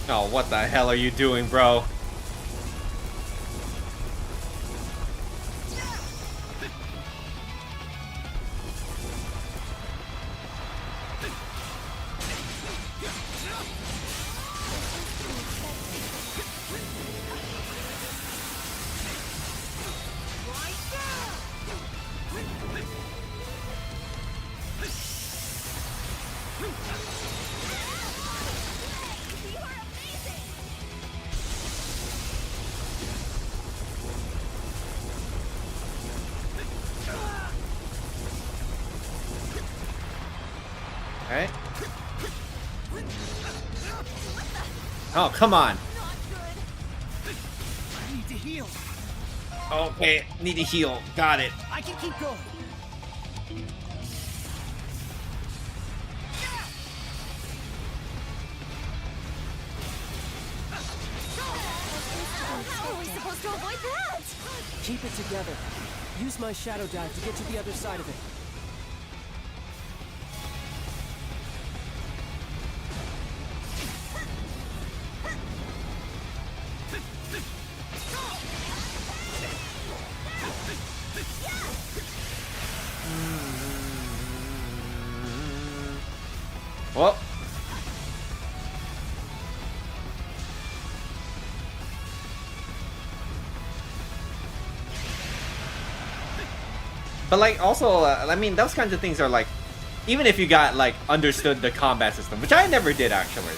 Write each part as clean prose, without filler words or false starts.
Oh, what the hell are you doing, bro? Alright. Oh, come on. I need to heal. Okay, need to heal. Got it. I can keep going. How are we supposed to avoid that? Keep it together. Use my shadow dive to get to the other side of it. Well. But like also, I mean, those kinds of things are like, even if you got like understood the combat system, which I never did actually.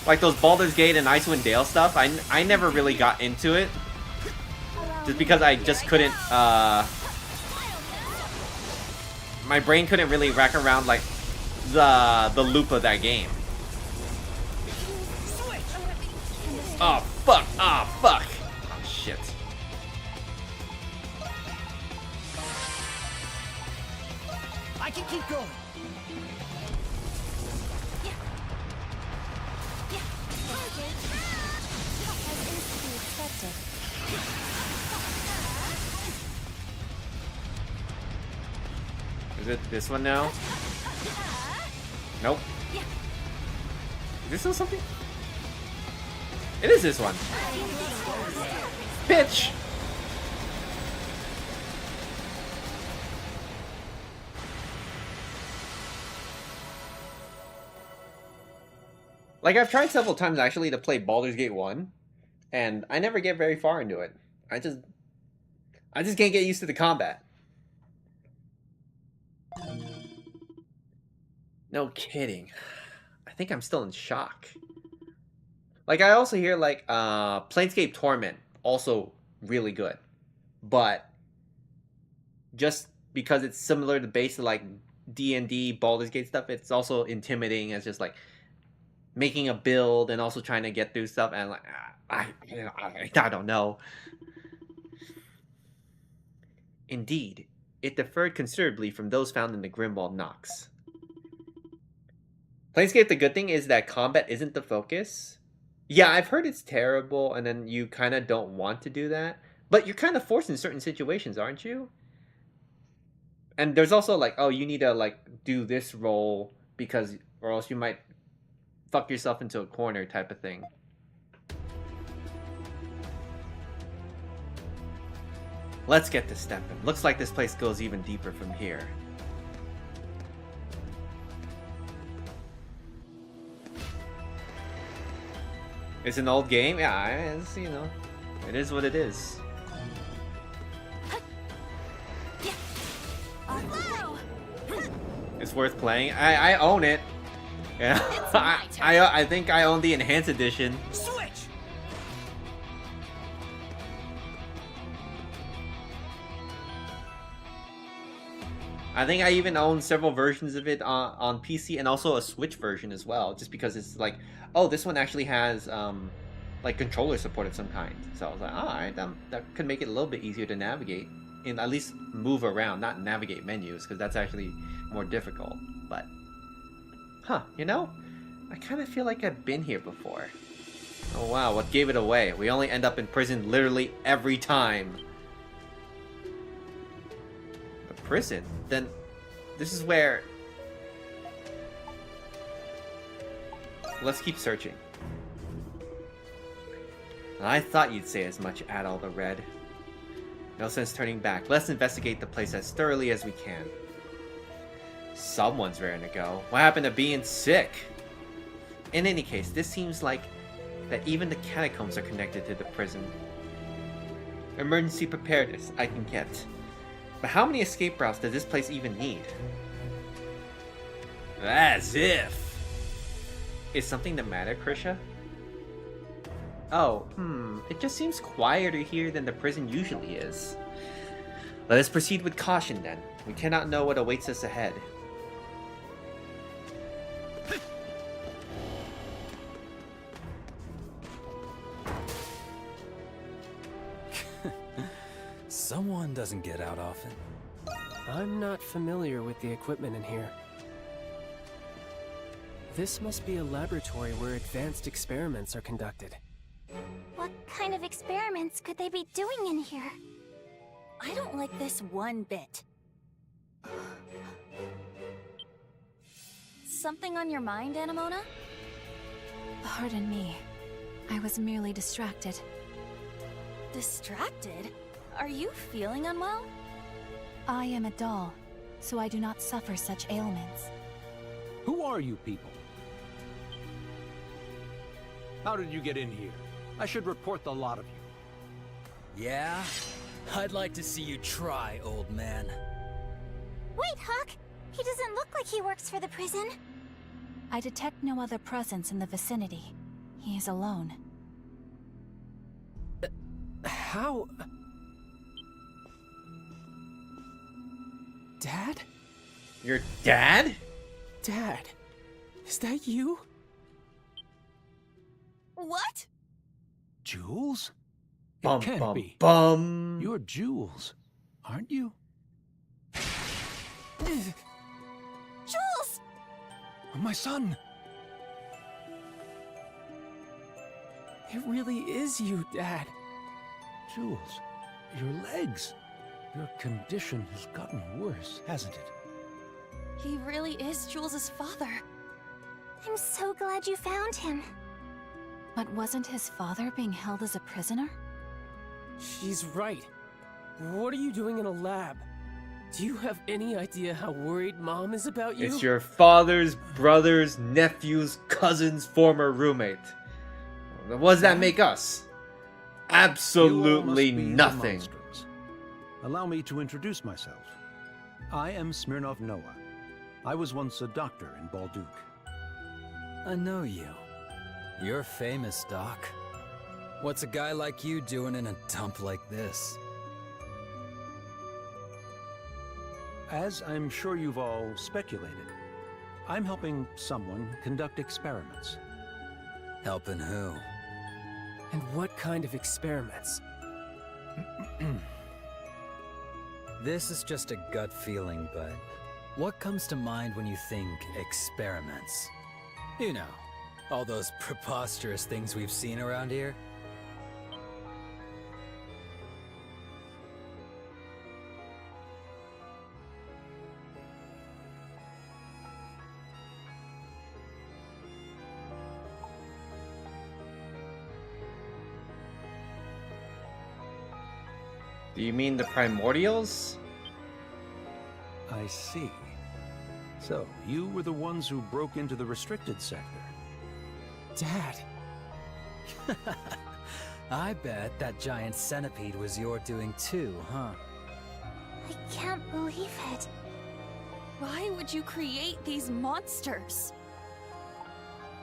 Like those Baldur's Gate and Icewind Dale stuff, I never really got into it. Just because I just couldn't, my brain couldn't really wrap around like the loop of that game. Oh fuck! Oh fuck! Oh shit! I can keep going. Is it this one now? Nope. Is this still something? It is this one. Bitch! Like, I've tried several times actually to play Baldur's Gate 1, and I never get very far into it. I just can't get used to the combat. No kidding. I think I'm still in shock. Like, I also hear, like, Planescape Torment, also really good. But, just because it's similar to base to, like, D&D, Baldur's Gate stuff, it's also intimidating as just, like, making a build and also trying to get through stuff, and, like, I don't know. Indeed, it differed considerably from those found in the Grimwald Nox. Planescape, the good thing is that combat isn't the focus. Yeah, I've heard it's terrible, and then you kind of don't want to do that. But you're kind of forced in certain situations, aren't you? And there's also, like, oh, you need to, like, do this role because, or else you might fuck yourself into a corner type of thing. Let's get to stepping. Looks like this place goes even deeper from here. It's an old game? Yeah, it's, you know, it is what it is. It's worth playing. I own it. Yeah, I think I own the enhanced edition. Switch. I think I even own several versions of it on PC and also a Switch version as well, just because it's like, oh, this one actually has like controller support of some kind. So I was like, alright, that could make it a little bit easier to navigate and at least move around, not navigate menus, because that's actually more difficult. But, huh, you know, I kind of feel like I've been here before. Oh wow, what gave it away? We only end up in prison literally every time. The prison? Then this is where... Let's keep searching. I thought you'd say as much, Adol the Red. No sense turning back. Let's investigate the place as thoroughly as we can. Someone's raring to go. What happened to being sick? In any case, this seems like that even the catacombs are connected to the prison. Emergency preparedness, I can get. But how many escape routes does this place even need? As if. Is something the matter, Krisha? Oh, it just seems quieter here than the prison usually is. Let us proceed with caution then. We cannot know what awaits us ahead. Someone doesn't get out often. I'm not familiar with the equipment in here. This must be a laboratory where advanced experiments are conducted. What kind of experiments could they be doing in here? I don't like this one bit. Something on your mind, Anemona? Pardon me. I was merely distracted. Distracted? Are you feeling unwell? I am a doll, so I do not suffer such ailments. Who are you people? How did you get in here? I should report the lot of you. Yeah? I'd like to see you try, old man. Wait, Hawk! He doesn't look like he works for the prison. I detect no other presence in the vicinity. He is alone. How? Dad? Your dad? Dad? Is that you? What? Jules? Bum, It can't bum, be. bum. You're Jules, aren't you? Jules! My son! It really is you, Dad. Jules, your legs. Your condition has gotten worse, hasn't it? He really is Jules's father. I'm so glad you found him. But wasn't his father being held as a prisoner? She's right. What are you doing in a lab? Do you have any idea how worried Mom is about you? It's your father's brother's nephew's cousin's former roommate. What does that make us? Absolutely You all must be the nothing. monsters. Allow me to introduce myself. I am Smirnov Noah. I was once a doctor in Balduke. I know you. You're famous, Doc. What's a guy like you doing in a dump like this? As I'm sure you've all speculated, I'm helping someone conduct experiments. Helping who? And what kind of experiments? This is just a gut feeling, but what comes to mind when you think experiments? You know, all those preposterous things we've seen around here? Do you mean the primordials? I see. So, you were the ones who broke into the restricted sector. Dad. I bet that giant centipede was your doing too, huh? I can't believe it. Why would you create these monsters?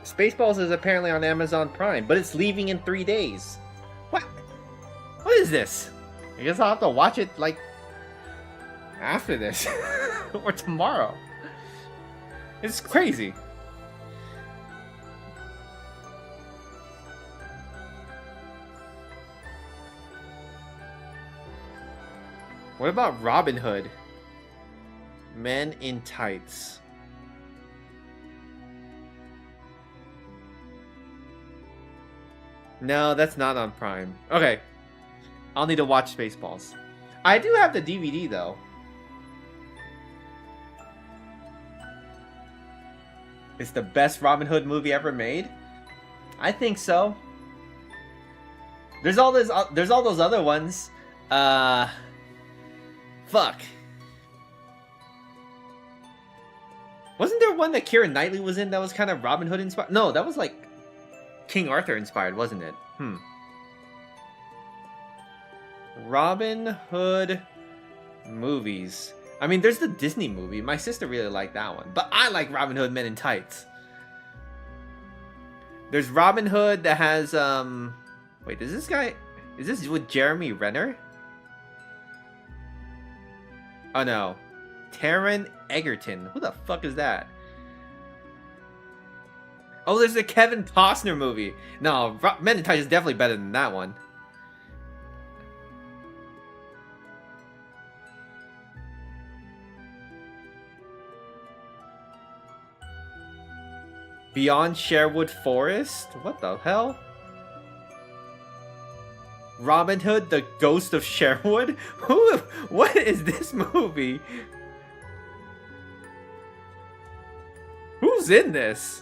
Spaceballs is apparently on Amazon Prime, but it's leaving in 3 days. What? What is this? I guess I'll have to watch it, like, after this. Or tomorrow. It's crazy. What about Robin Hood? Men in Tights. No, that's not on Prime. Okay. I'll need to watch Spaceballs. I do have the DVD though. It's the best Robin Hood movie ever made? I think so. There's all those other ones. Fuck. Wasn't there one that Keira Knightley was in that was kind of Robin Hood inspired? No, that was like King Arthur inspired, wasn't it? Robin Hood movies. I mean, there's the Disney movie. My sister really liked that one. But I like Robin Hood Men in Tights. There's Robin Hood that has, wait, is this with Jeremy Renner? Oh no. Taron Egerton. Who the fuck is that? Oh, there's the Kevin Costner movie. No, Men in Tights is definitely better than that one. Beyond Sherwood Forest? What the hell? Robin Hood, the Ghost of Sherwood? What is this movie? Who's in this?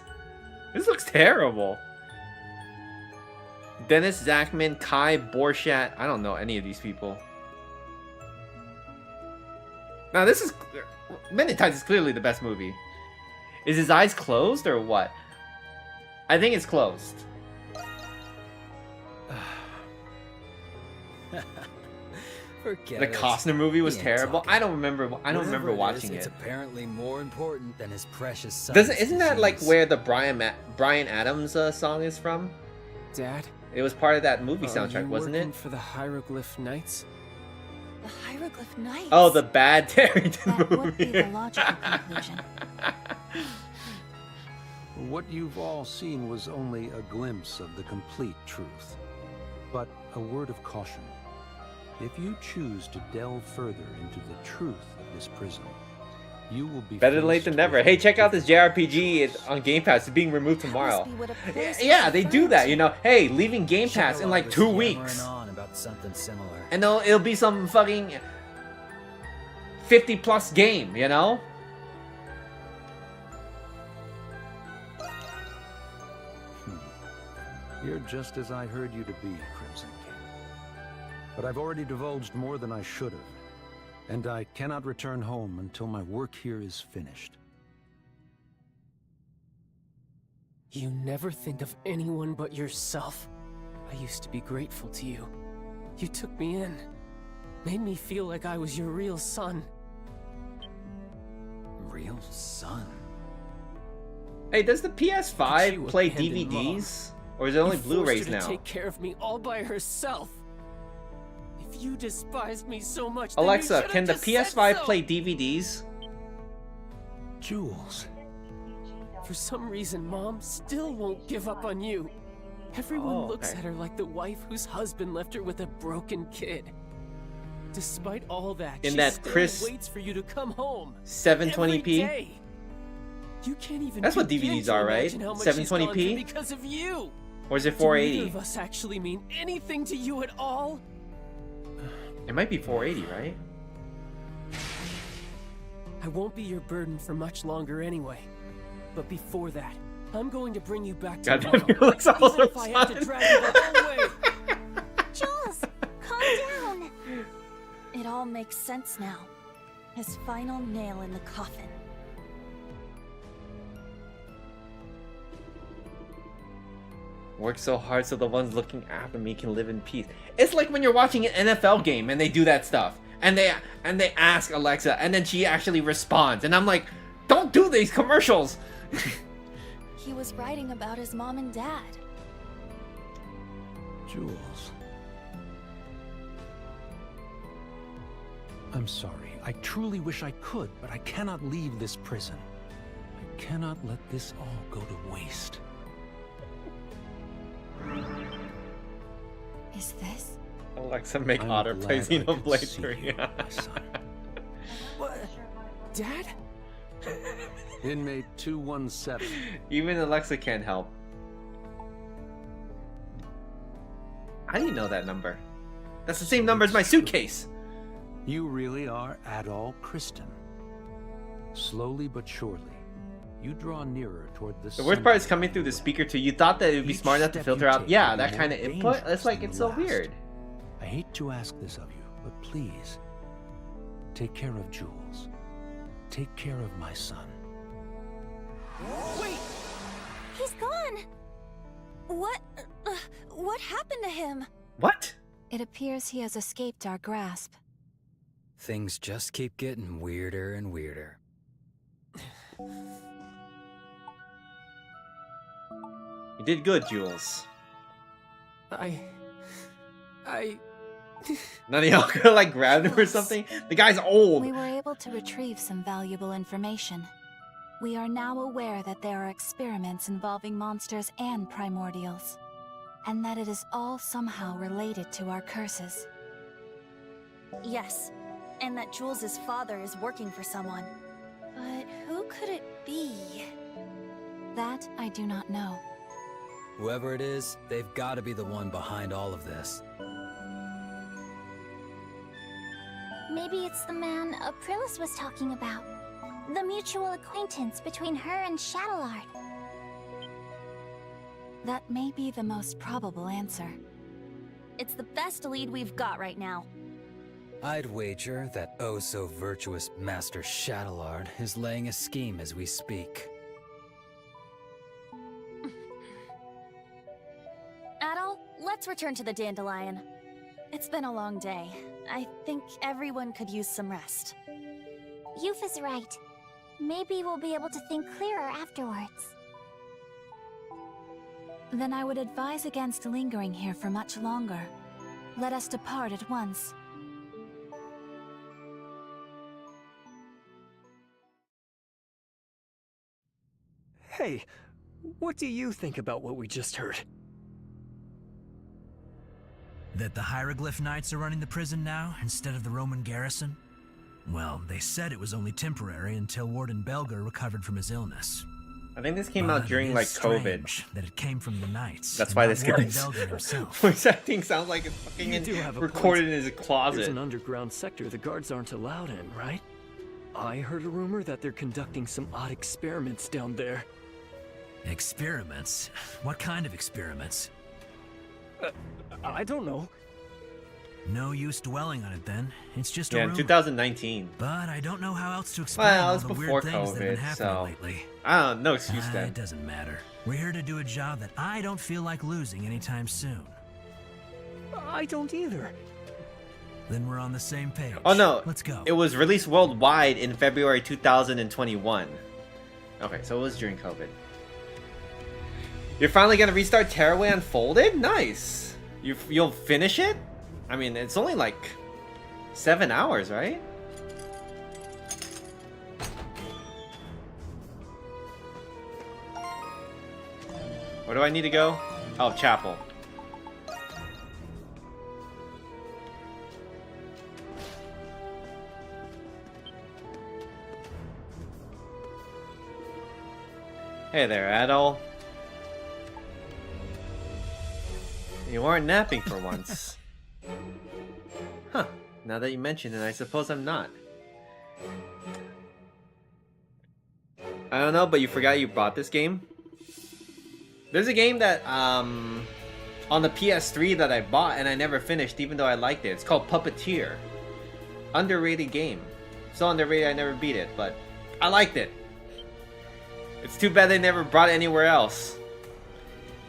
This looks terrible. Dennis Zachman, Kai Borshat. I don't know any of these people. Now this is... Men in Tights is clearly the best movie. Is his eyes closed or what? I think it's closed. Forget The it. Costner movie was He ain't terrible. talking. I don't remember Whatever it watching is, it. It's apparently more important than his precious son. Isn't that like where the Brian Adams song is from? Dad, It was part of that movie are soundtrack, you wasn't working it? for the Hieroglyph Knights? The Hieroglyph Knights. Oh, the Bad Tarrington That movie. would be the logical conclusion. What you've all seen was only a glimpse of the complete truth. But a word of caution. If you choose to delve further into the truth of this prison, you will be Better late faced than never. with Hey, check out this difficult JRPG choices. on Game Pass. It's being removed tomorrow. That must be what a place Yeah, was they do referring that, to. you know. Hey, leaving Game Pass in Sherlock like was 2 yammering weeks. on about something similar. And it'll be some fucking 50+ game, you know? You're just as I heard you to be, Crimson King. But I've already divulged more than I should have, and I cannot return home until my work here is finished. You never think of anyone but yourself. I used to be grateful to you. You took me in. Made me feel like I was your real son. Real son. Hey, does the But PS5 you play abandoned DVDs? Or is it only You forced Blu-rays her to now? take care of me all by herself. If you despised me so much, then you Alexa, should've can the just said PS5 so. play DVDs? Jules. For some reason, Mom still won't give up on you. Everyone Oh, looks okay. at her like the wife whose husband left her with a broken kid. Despite all that, In she that still crisp waits for you to come home. 720p? Every day. You can't even That's what begin DVDs to are, right? imagine how much she's gone 720p? through because of you. Or is it Do neither 480? of us actually mean anything to you at all? It might be 480, right? I won't be your burden for much longer anyway. But before that, I'm going to bring you back to Goddamn, Mom, your looks even also if I have to fun. drag you the whole way. Jules, calm down. It all makes sense now. His final nail in the coffin. Work so hard so the ones looking after me can live in peace. It's like when you're watching an NFL game and they do that stuff. And they ask Alexa and then she actually responds. And I'm like, don't do these commercials! He was writing about his mom and dad. Jules. I'm sorry. I truly wish I could, but I cannot leave this prison. I cannot let this all go to waste. Is this? Alexa, make I'm Otter glad play I could see Xenoblade you, 3. my son. What? Dad? Inmate 217. Even Alexa can't help. How do you know that number? That's the same number as my suitcase! You really are Adol Kristen. Slowly but surely, you draw nearer toward the The worst part is center. coming through the speaker too. You thought that it would be Each smart enough to step filter you out, take yeah, will be that more kind of input. dangerous It's like than it's the so last. weird. I hate to ask this of you, but please, take care of Jules. Take care of my son. Wait! He's gone! What happened to him? What? It appears he has escaped our grasp. Things just keep getting weirder and weirder. You did good, Jules. None of y'all could like grab him or something? The guy's old. We were able to retrieve some valuable information. We are now aware that there are experiments involving monsters and primordials, and that it is all somehow related to our curses. Yes, and that Jules' father is working for someone. But who could it be? That I do not know. Whoever it is, they've got to be the one behind all of this. Maybe it's the man Aprilis was talking about. The mutual acquaintance between her and Shadowlard. That may be the most probable answer. It's the best lead we've got right now. I'd wager that oh-so-virtuous Master Shadowlard is laying a scheme as we speak. Adol, let's return to the Dandelion. It's been a long day. I think everyone could use some rest. Youth is right. Maybe we'll be able to think clearer afterwards. Then I would advise against lingering here for much longer. Let us depart at once. Hey, what do you think about what we just heard? That the Hieroglyph Knights are running the prison now, instead of the Roman garrison? Well, they said it was only temporary until Warden Belger recovered from his illness. I think this came out But during it like is COVID. strange that it came from the Knights. That's and why not this Warden guy's Belger himself. voice acting sounds like it's fucking You do have a recorded point. in his There's closet. an underground sector the guards aren't allowed in, right? I heard a rumor that they're conducting some odd experiments down there. Experiments? What kind of experiments? I don't know. No use dwelling on it then. It's just a Yeah, in rumor. 2019. But I don't know how else to explain Well, all it's the before weird things that have been COVID, happening so lately. I don't know, no excuse It then. doesn't matter. We're here to do a job that I don't feel like losing anytime soon. I don't either. Then we're on the same page. Oh no, Let's go. It was released worldwide in February 2021. Okay, so it was during COVID. You're finally gonna restart Tearaway Unfolded? Nice. You'll finish it? I mean, it's only like 7 hours, right? Where do I need to go? Oh, chapel. Hey there, Adol. You weren't napping for once. Huh. Now that you mention it, I suppose I'm not. I don't know, but you forgot you bought this game? There's a game that, on the PS3 that I bought and I never finished even though I liked it. It's called Puppeteer. Underrated game. So underrated I never beat it, but I liked it. It's too bad they never brought it anywhere else.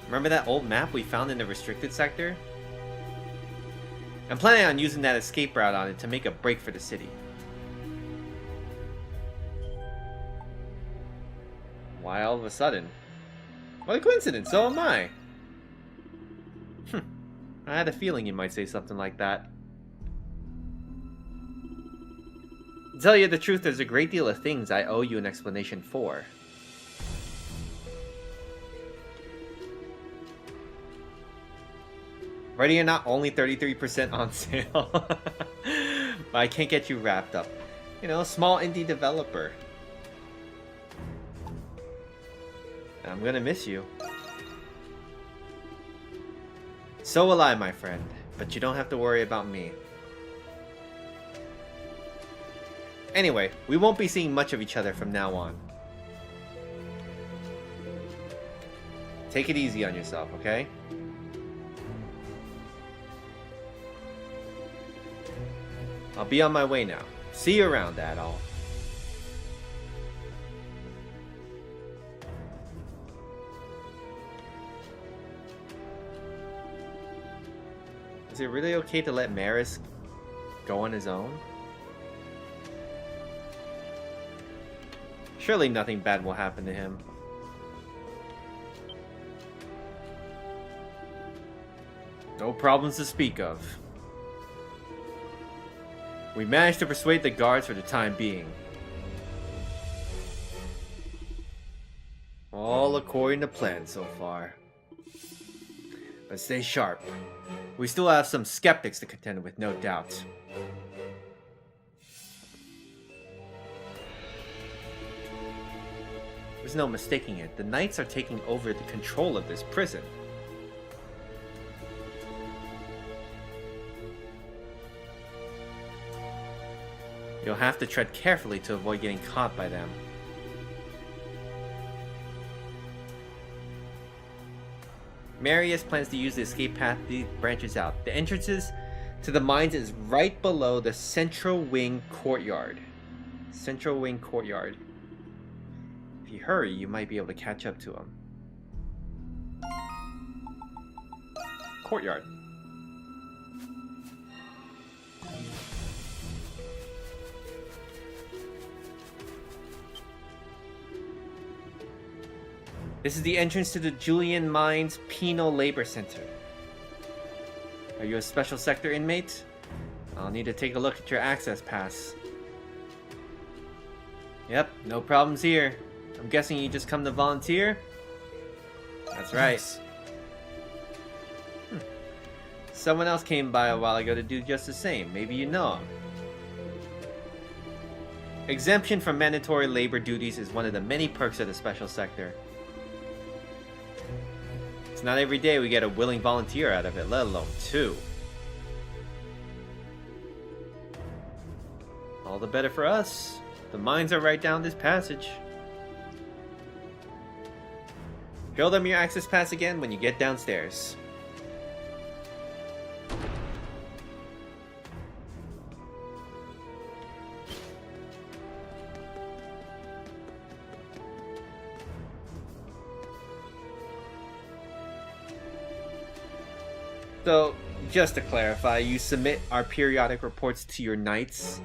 Remember that old map we found in the restricted sector? I'm planning on using that escape route on it to make a break for the city. Why all of a sudden? What a coincidence, so am I. I had a feeling you might say something like that. To tell you the truth, there's a great deal of things I owe you an explanation for. Ready or not, only 33% on sale. But I can't get you wrapped up. You know, small indie developer. I'm gonna miss you. So will I, my friend. But you don't have to worry about me. Anyway, we won't be seeing much of each other from now on. take it easy on yourself, okay? I'll be on my way now. See you around, Adol. Is it really okay to let Maris go on his own? Surely nothing bad will happen to him. No problems to speak of. We managed to persuade the guards for the time being. All according to plan so far. But stay sharp. We still have some skeptics to contend with, no doubt. There's no mistaking it. The Knights are taking over the control of this prison. You'll have to tread carefully to avoid getting caught by them. Marius plans to use the escape path that branches out. The entrances to the mines is right below the Central Wing Courtyard. Central Wing Courtyard. If you hurry, you might be able to catch up to him. Courtyard. This is the entrance to the Julian Mines Penal Labor Center. Are you a special sector inmate? I'll need to take a look at your access pass. Yep, no problems here. I'm guessing you just come to volunteer? That's right. Yes. Someone else came by a while ago to do just the same. Maybe you know him. Exemption from mandatory labor duties is one of the many perks of the special sector. It's not every day we get a willing volunteer out of it, let alone two. All the better for us. The mines are right down this passage. Show them your access pass again when you get downstairs. So, just to clarify, you submit our periodic reports to your knights.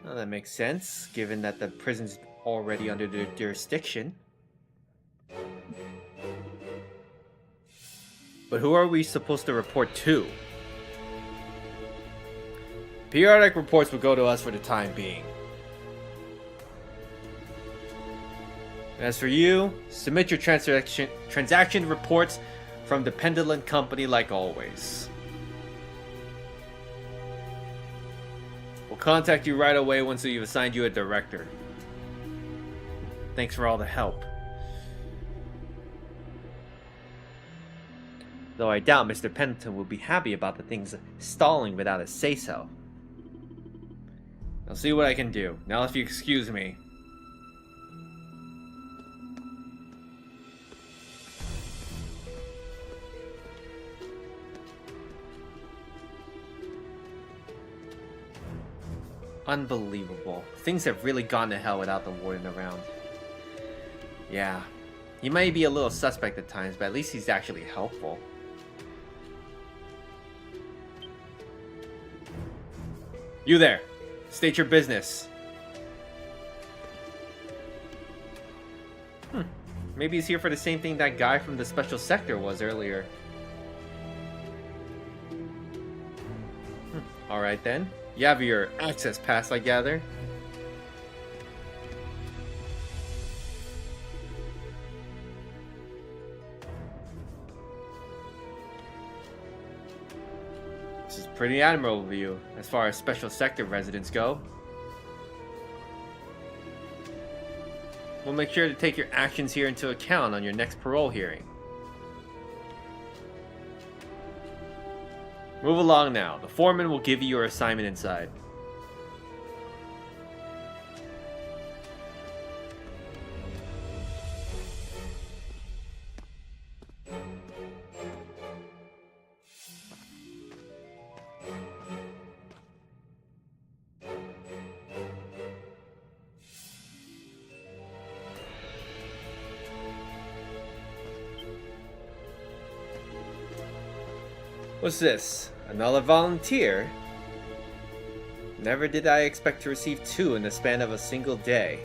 Well, that makes sense, given that the prison's already under their jurisdiction. But who are we supposed to report to? Periodic reports will go to us for the time being. As for you, submit your transaction reports from the Pendulum Company like always. We'll contact you right away once we've assigned you a director. Thanks for all the help. Though I doubt Mr. Pendleton will be happy about the things stalling without a say-so. I'll see what I can do. Now if you excuse me. Unbelievable. Things have really gone to hell without the warden around. Yeah. He may be a little suspect at times, but at least he's actually helpful. You there. State your business. Maybe he's here for the same thing that guy from the special sector was earlier. Alright then. You have your access pass, I gather. This is pretty admirable of you, as far as special sector residents go. We'll make sure to take your actions here into account on your next parole hearing. Move along now. The foreman will give you your assignment inside. What's this? Another volunteer? Never did I expect to receive 2 in the span of a single day.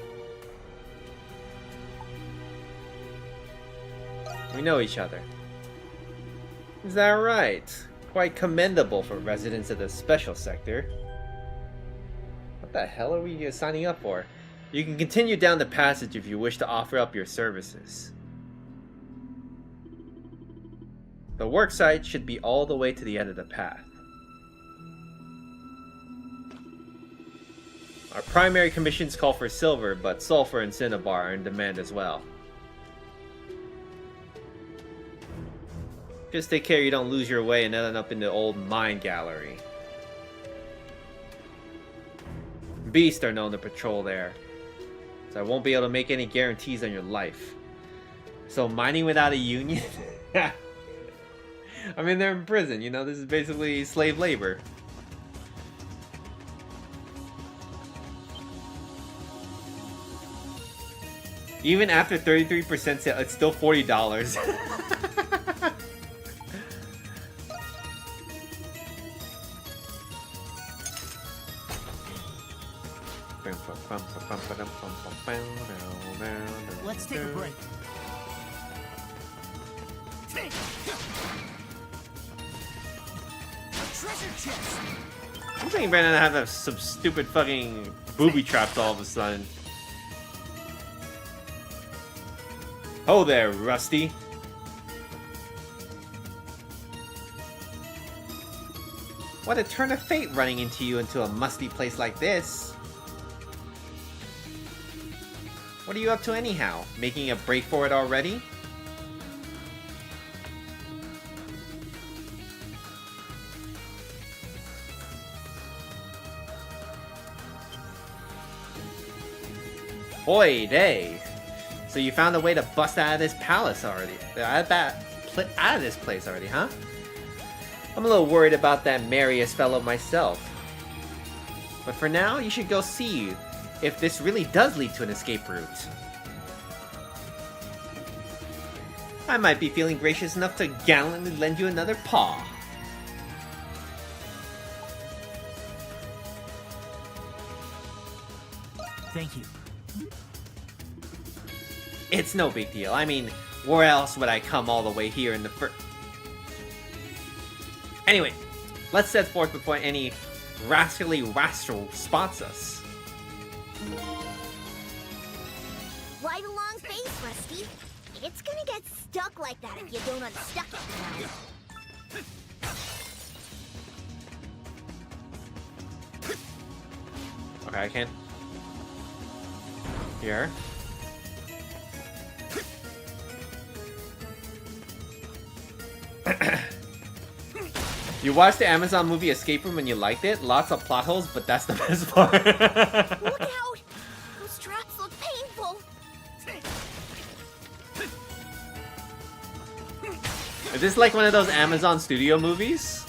We know each other. Is that right? Quite commendable for residents of the special sector. What the hell are we signing up for? You can continue down the passage if you wish to offer up your services. The worksite should be all the way to the end of the path. Our primary commissions call for silver, but sulfur and cinnabar are in demand as well. Just take care you don't lose your way and end up in the old mine gallery. Beasts are known to patrol there, so I won't be able to make any guarantees on your life. So mining without a union? I mean, they're in prison, you know, this is basically slave labor. Even after 33% sale, it's still $40. Let's take a break. Treasure chest. I'm thinking Brandon have some stupid fucking booby traps all of a sudden. Oh there, Rusty. What a turn of fate running into you into a musty place like this. What are you up to anyhow? Making a break for it already? Boy, day. So you found a way to bust out of this palace already. Out of this place already, huh? I'm a little worried about that Marius fellow myself. But for now, you should go see if this really does lead to an escape route. I might be feeling gracious enough to gallantly lend you another paw. Thank you. It's no big deal. I mean, where else would I come all the way here in the first... Anyway, let's set forth before any rascally rascal spots us. Why the long face, Rusty? It's gonna get stuck like that if you don't unstuck it. Okay, I can't... Here. You watched the Amazon movie Escape Room and you liked it? Lots of plot holes, but that's the best part. Look out! Those traps look painful. Is this like one of those Amazon Studio movies?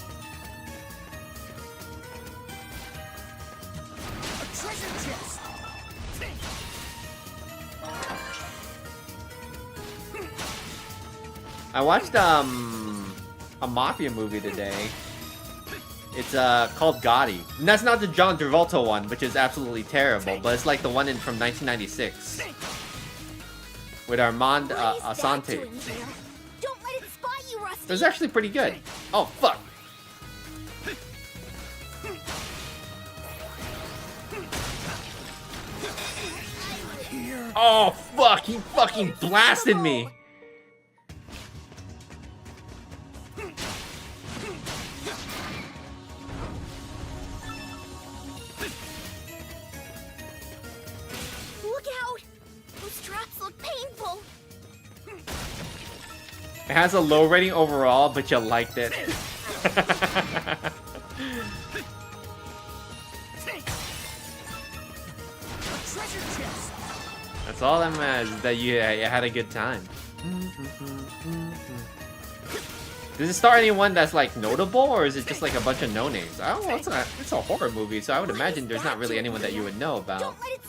A treasure chest. I watched a mafia movie today. It's called Gotti. And that's not the John Travolta one, which is absolutely terrible, but it's like the one from 1996 with Armand What is that Asante. doing here? Don't let it spot you, Rusty. It was actually pretty good. Oh fuck! Oh fuck! He fucking blasted me. Look out! Those traps look painful. It has a low rating overall, but you liked it. That's all that matters, is that you had a good time. Does it star anyone that's like notable, or is it just like a bunch of no-names? I don't know, it's a horror movie, so I would imagine there's not really anyone that you would know about. Don't let it